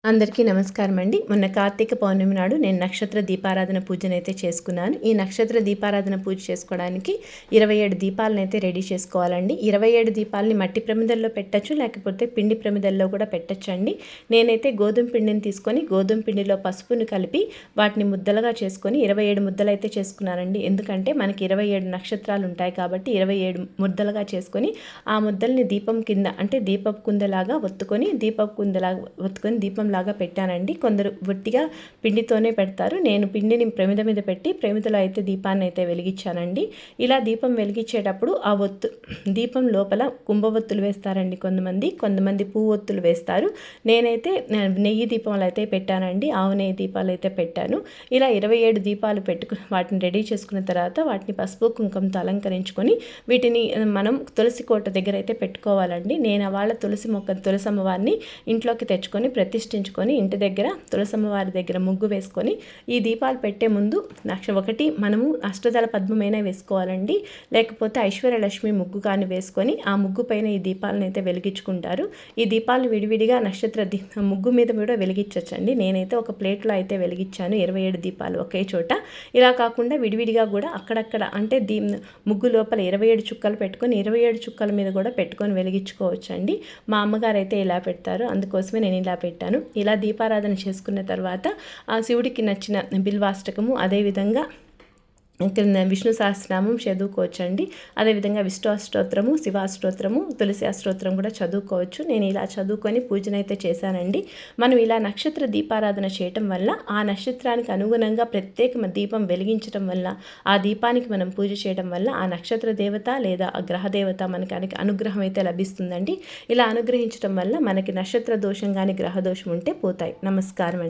అందరికీ నమస్కారం అండి. మొన్న కార్తీక పౌర్ణమి నాడు నేను నక్షత్ర దీపారాధన పూజనైతే చేసుకున్నాను. ఈ నక్షత్ర దీపారాధన పూజ చేసుకోవడానికి 27 దీపాలనైతే రెడీ చేసుకోవాలండి. 27 దీపాలని మట్టి ప్రమిదల్లో పెట్టచ్చు, లేకపోతే పిండి ప్రమిదల్లో కూడా పెట్టచ్చండి. నేనైతే గోధుమ పిండిని తీసుకొని గోధుమ పిండిలో పసుపును కలిపి వాటిని ముద్దలుగా చేసుకొని 27 ముద్దలైతే చేసుకున్నానండి. ఎందుకంటే మనకి 27 నక్షత్రాలు ఉంటాయి కాబట్టి 27 ముద్దలుగా చేసుకొని ఆ ముద్దల్ని దీపం కింద అంటే దీపపు కుందలాగా ఒత్తుకొని దీపం లాగా పెట్టానండి. కొందరు వట్టిగా పిండితోనే పెడతారు. నేను పిండిని ప్రమిద మీద పెట్టి ప్రమిదలో అయితే దీపాన్ని అయితే వెలిగించానండి. ఇలా దీపం వెలిగించేటప్పుడు ఆ దీపం లోపల కుంభవత్తులు వేస్తారండి కొంతమంది పువ్వొత్తులు వేస్తారు. నేనైతే నెయ్యి దీపాలు అయితే పెట్టానండి. ఆవు నెయ్యి దీపాలు అయితే పెట్టాను. ఇలా 27 దీపాలు వాటిని రెడీ చేసుకున్న తర్వాత వాటిని పసుపు కుంకుమతో అలంకరించుకొని వీటిని మనం తులసి కోట దగ్గర అయితే పెట్టుకోవాలండి. నేను వాళ్ళ తులసమ్మవారిని ఇంట్లోకి తెచ్చుకొని ప్రతిష్ఠించుకొని ఇంటి దగ్గర తులసమ్మవారి దగ్గర ముగ్గు వేసుకొని ఈ దీపాలు పెట్టే ముందు ఒకటి మనము అష్టదళ పద్మమైనా వేసుకోవాలండి. లేకపోతే ఐశ్వర్యలక్ష్మి ముగ్గు కానీ వేసుకొని ఆ ముగ్గు పైన ఈ దీపాలను అయితే వెలిగించుకుంటారు. ఈ దీపాలను విడివిడిగా ముగ్గు మీద కూడా వెలిగించవచ్చండి. నేనైతే ఒక ప్లేట్లో అయితే వెలిగించాను 27 దీపాలు ఒకే చోట. ఇలా కాకుండా విడివిడిగా కూడా అక్కడక్కడ అంటే ముగ్గు లోపల 27 చుక్కలు పెట్టుకొని 27 చుక్కల మీద కూడా పెట్టుకొని వెలిగించుకోవచ్చండి. మా అమ్మగారు అయితే ఇలా పెడతారు, అందుకోసమే నేను ఇలా పెట్టాను. ఇలా దీపారాధన చేసుకున్న తర్వాత ఆ శివుడికి నచ్చిన బిల్వాష్టకము, అదేవిధంగా విష్ణు సహస్రనామం చదువుకోవచ్చండి. అదేవిధంగా విష్ణు అష్టోత్తరము, శివాష్టోత్తరము, తులసి అష్టోత్తరం కూడా చదువుకోవచ్చు. నేను ఇలా చదువుకొని పూజనైతే చేశానండి. మనం ఇలా నక్షత్ర దీపారాధన చేయటం వల్ల ఆ నక్షత్రానికి అనుగుణంగా ప్రత్యేక దీపం వెలిగించడం వల్ల ఆ దీపానికి మనం పూజ చేయడం వల్ల ఆ నక్షత్ర దేవత లేదా ఆ గ్రహ దేవత మనకి అనుగ్రహం అయితే లభిస్తుందండి. ఇలా అనుగ్రహించడం వల్ల మనకి నక్షత్ర దోషం కానీ గ్రహ దోషం ఉంటే పోతాయి. నమస్కారం అండి.